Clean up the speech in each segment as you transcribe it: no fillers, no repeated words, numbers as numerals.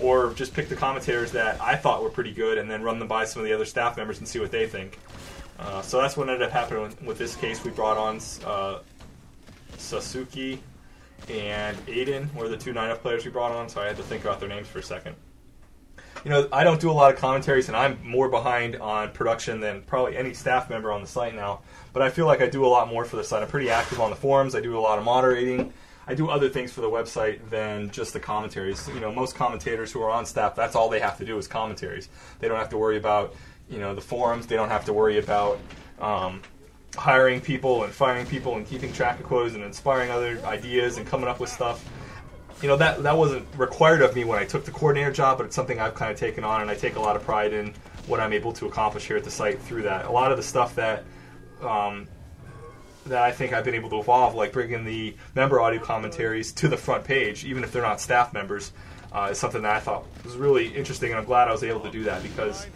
or just pick the commentators that I thought were pretty good and then run them by some of the other staff members and see what they think. So that's what ended up happening with this case. We brought on Sasuke and Aiden were the two 9F players we brought on, so I had to think about their names for a second. You know, I don't do a lot of commentaries, and I'm more behind on production than probably any staff member on the site now. But I feel like I do a lot more for the site. I'm pretty active on the forums. I do a lot of moderating. I do other things for the website than just the commentaries. You know, most commentators who are on staff, that's all they have to do is commentaries. They don't have to worry about, you know, the forums. They don't have to worry about hiring people and firing people and keeping track of quotas and inspiring other ideas and coming up with stuff. You know, that wasn't required of me when I took the coordinator job, but it's something I've kind of taken on, and I take a lot of pride in what I'm able to accomplish here at the site through that. A lot of the stuff that I think I've been able to evolve, like bringing the member audio commentaries to the front page, even if they're not staff members, is something that I thought was really interesting, and I'm glad I was able to do that because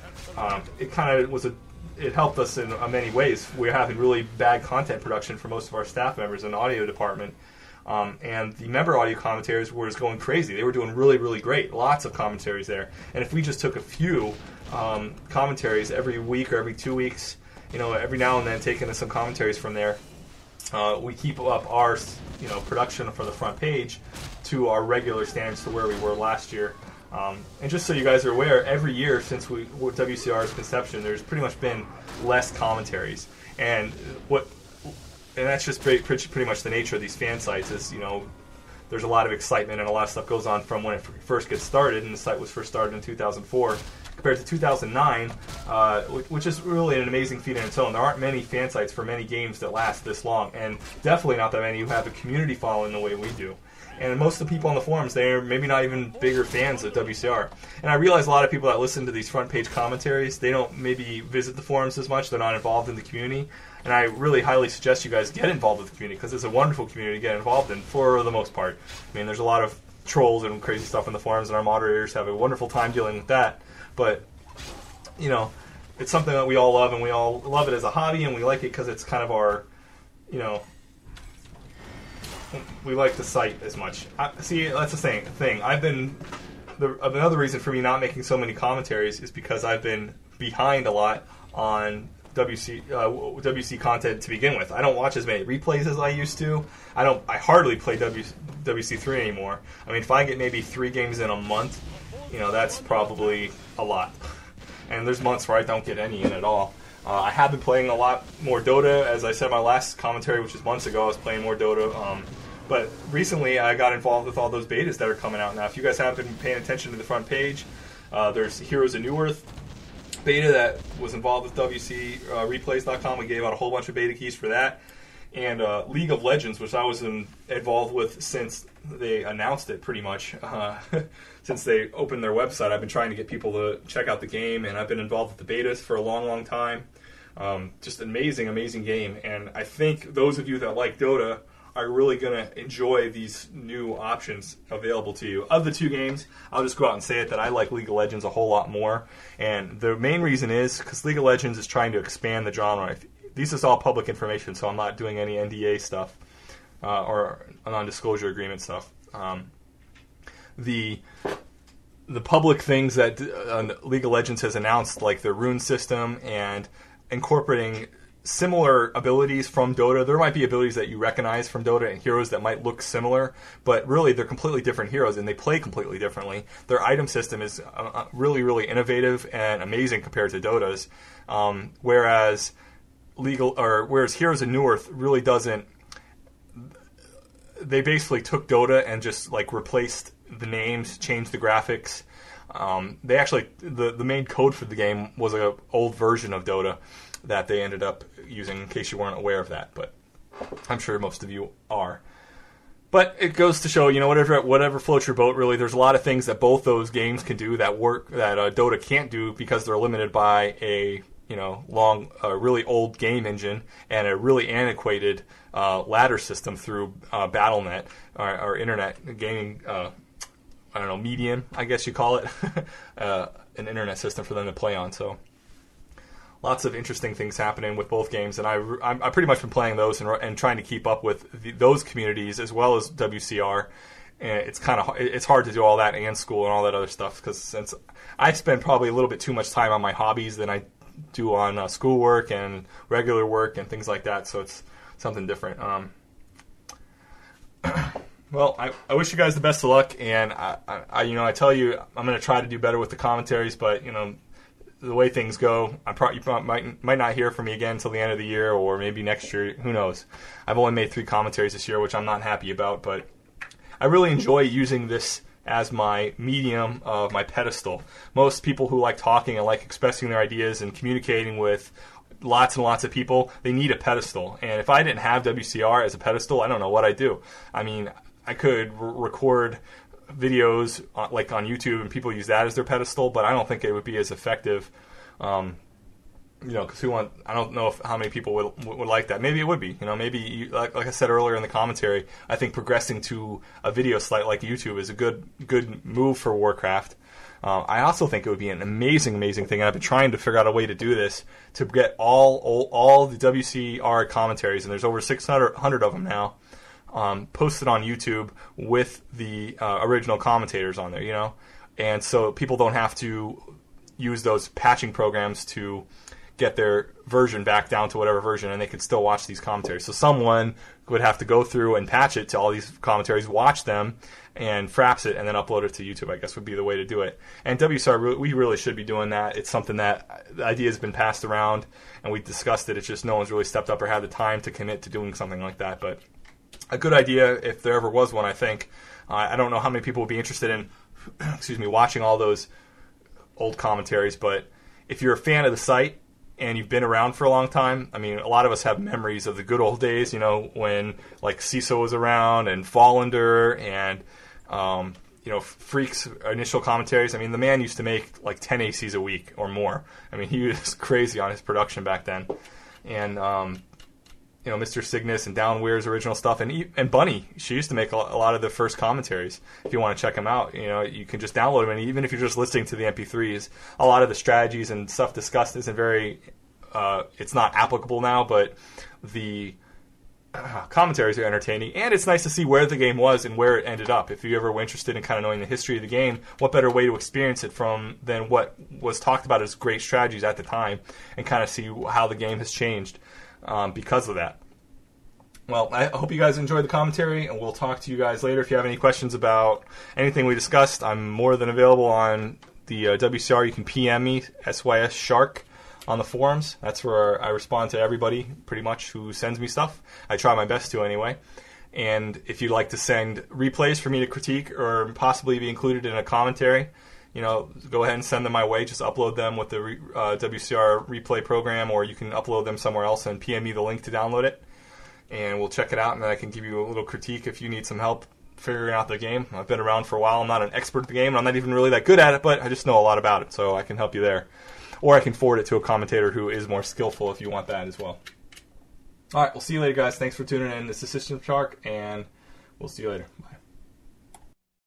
it kind of was it helped us in many ways. We're having really bad content production for most of our staff members in the audio department. And the member audio commentaries were just going crazy. They were doing really, really great. Lots of commentaries there. And if we just took a few commentaries every week or every 2 weeks, you know, every now and then taking some commentaries from there, we keep up our, you know, production for the front page to our regular standards to where we were last year. And just so you guys are aware, every year since WCR's conception, there's pretty much been less commentaries. And that's just pretty much the nature of these fan sites is, you know, there's a lot of excitement and a lot of stuff goes on from when it first gets started, and the site was first started in 2004 compared to 2009, which is really an amazing feat in its own. There aren't many fan sites for many games that last this long, and definitely not that many who have a community following the way we do. And most of the people on the forums, they're maybe not even bigger fans of WCR. And I realize a lot of people that listen to these front page commentaries, they don't maybe visit the forums as much. They're not involved in the community. And I really highly suggest you guys get involved with the community because it's a wonderful community to get involved in for the most part. I mean, there's a lot of trolls and crazy stuff in the forums, and our moderators have a wonderful time dealing with that. But, you know, it's something that we all love, and we all love it as a hobby, and we like it because it's kind of our, you know, we like the site as much. See, that's the thing. Another reason for me not making so many commentaries is because I've been behind a lot on WC content to begin with. I don't watch as many replays as I used to. I hardly play WC3 anymore. I mean, if I get maybe 3 games in a month, you know, that's probably a lot. And there's months where I don't get any in at all. I have been playing a lot more Dota. As I said in my last commentary, which was months ago, I was playing more Dota. But recently, I got involved with all those betas that are coming out now. If you guys haven't been paying attention to the front page, there's Heroes of New Earth beta that was involved with WCReplays.com. We gave out a whole bunch of beta keys for that. And League of Legends, which I was involved with since they announced it, pretty much. Since they opened their website, I've been trying to get people to check out the game, and I've been involved with the betas for a long, long time. Just an amazing, amazing game. And I think those of you that like Dota are really going to enjoy these new options available to you. Of the 2 games, I'll just go out and say it that I like League of Legends a whole lot more. And the main reason is because League of Legends is trying to expand the genre. This is all public information, so I'm not doing any NDA stuff or non-disclosure agreement stuff. The public things that League of Legends has announced, like their rune system and incorporating similar abilities from Dota. There might be abilities that you recognize from Dota and heroes that might look similar, but really they're completely different heroes and they play completely differently. Their item system is really, really innovative and amazing compared to Dota's, whereas Heroes of New Earth really doesn't. They basically took Dota and just like replaced the names, changed the graphics. They actually the main code for the game was an old version of Dota that they ended up using, in case you weren't aware of that, but I'm sure most of you are. But it goes to show, you know, whatever floats your boat, really, there's a lot of things that both those games can do that Dota can't do because they're limited by a, you know, really old game engine and a really antiquated ladder system through Battle.net or internet gaming, medium, I guess you call it, an internet system for them to play on. So lots of interesting things happening with both games, and I've pretty much been playing those and trying to keep up with those communities as well as WCR and it's hard to do all that and school and all that other stuff, because since I spend probably a little bit too much time on my hobbies than I do on schoolwork and regular work and things like that, so it's something different. Well, I wish you guys the best of luck, and I tell you, I'm going to try to do better with the commentaries, but the way things go, you might not hear from me again until the end of the year, or maybe next year. Who knows? I've only made 3 commentaries this year, which I'm not happy about, but I really enjoy using this as my medium of my pedestal. Most people who like talking and like expressing their ideas and communicating with lots and lots of people, they need a pedestal. And if I didn't have WCR as a pedestal, I don't know what I'd do. I mean, I could record videos like on YouTube and people use that as their pedestal, but I don't think it would be as effective. Because I don't know how many people would like that. Maybe it would be. Maybe like I said earlier in the commentary, I think progressing to a video site like YouTube is a good move for Warcraft. I also think it would be an amazing thing, and I've been trying to figure out a way to do this, to get all the WCR commentaries, and there's over 600 of them now, posted on YouTube with the original commentators on there, and so people don't have to use those patching programs to get their version back down to whatever version, and they could still watch these commentaries. So someone would have to go through and patch it to all these commentaries, watch them, and fraps it, and then upload it to YouTube, I guess would be the way to do it. And WCR, we really should be doing that. It's something that the idea has been passed around, and we discussed it. It's just no one's really stepped up or had the time to commit to doing something like that. But a good idea if there ever was one, I think. I don't know how many people would be interested in watching all those old commentaries, but if you're a fan of the site and you've been around for a long time, I mean, a lot of us have memories of the good old days, when like CISO was around and Fallander and Phreak's initial commentaries. I mean, the man used to make like 10 ACs a week or more. I mean, he was crazy on his production back then. And Mr. Cygnus and Downwhere's original stuff, and Bunny, she used to make a lot of the first commentaries. If you want to check them out, you can just download them, and even if you're just listening to the MP3s, a lot of the strategies and stuff discussed isn't very, it's not applicable now, but the commentaries are entertaining, and it's nice to see where the game was and where it ended up. If you ever were interested in kind of knowing the history of the game, what better way to experience it than what was talked about as great strategies at the time, and kind of see how the game has changed because of that. Well, I hope you guys enjoyed the commentary, and we'll talk to you guys later. If you have any questions about anything we discussed, I'm more than available on the WCR. You can PM me, SySTeMShARk, on the forums. That's where I respond to everybody, pretty much, who sends me stuff. I try my best to, anyway. And if you'd like to send replays for me to critique or possibly be included in a commentary, go ahead and send them my way. Just upload them with the WCR replay program, or you can upload them somewhere else and PM me the link to download it. And we'll check it out, and then I can give you a little critique if you need some help figuring out the game. I've been around for a while. I'm not an expert at the game, and I'm not even really that good at it, but I just know a lot about it, so I can help you there. Or I can forward it to a commentator who is more skillful if you want that as well. All right, we'll see you later, guys. Thanks for tuning in. This is SySTeMShARk, and we'll see you later. Bye.